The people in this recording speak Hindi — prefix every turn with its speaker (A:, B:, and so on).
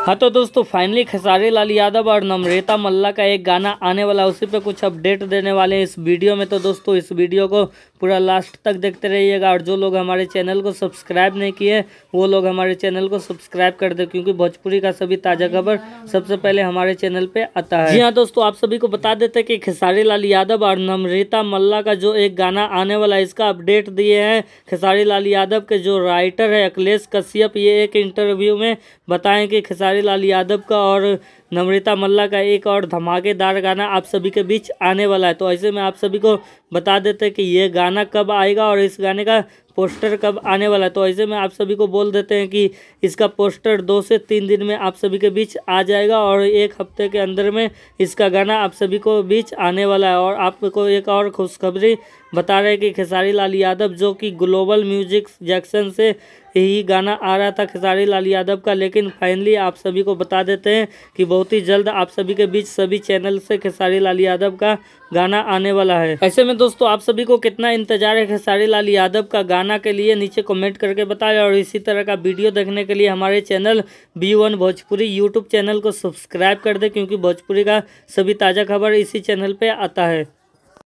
A: हाँ तो दोस्तों फाइनली खेसारी लाल यादव और नम्रता मल्ला का एक गाना आने वाला है, उसी पे कुछ अपडेट देने वाले हैं इस वीडियो में। तो दोस्तों इस वीडियो को पूरा लास्ट तक देखते रहिएगा, और जो लोग हमारे चैनल को सब्सक्राइब नहीं किए वो लोग हमारे चैनल को सब्सक्राइब कर दे, क्योंकि भोजपुरी का सभी ताज़ा खबर सबसे पहले हमारे चैनल पे आता है। जी हाँ दोस्तों, आप सभी को बता देते हैं कि खेसारी लाल यादव और नम्रता मल्ला का जो एक गाना आने वाला है, इसका अपडेट दिए हैं खेसारी लाल यादव के जो राइटर है अखिलेश कश्यप। ये एक इंटरव्यू में बताएं कि खेसारी लाल यादव का और नम्रता मल्ला का एक और धमाकेदार गाना आप सभी के बीच आने वाला है। तो ऐसे में आप सभी को बता देते हैं कि ये गाना कब आएगा और इस गाने का पोस्टर कब आने वाला है। तो ऐसे में आप सभी को बोल देते हैं कि इसका पोस्टर 2 से 3 दिन में आप सभी के बीच आ जाएगा, और 1 हफ्ते के अंदर में इसका गाना आप सभी को बीच आने वाला है। और आपको एक और खुशखबरी बता रहे हैं कि खेसारी लाल यादव जो कि ग्लोबल म्यूजिक जंक्शन से यही गाना आ रहा था खेसारी लाल यादव का, लेकिन फाइनली आप सभी को बता देते हैं कि बहुत ही जल्द आप सभी के बीच सभी चैनल से खेसारी लाल यादव का गाना आने वाला है। ऐसे में दोस्तों आप सभी को कितना इंतजार है खेसारी लाल यादव का गाना के लिए, नीचे कमेंट करके बताएं। और इसी तरह का वीडियो देखने के लिए हमारे channel B1 Bhojpuri YouTube channel को सब्सक्राइब कर दे, क्योंकि भोजपुरी का सभी ताज़ा खबर इसी चैनल पे आता है।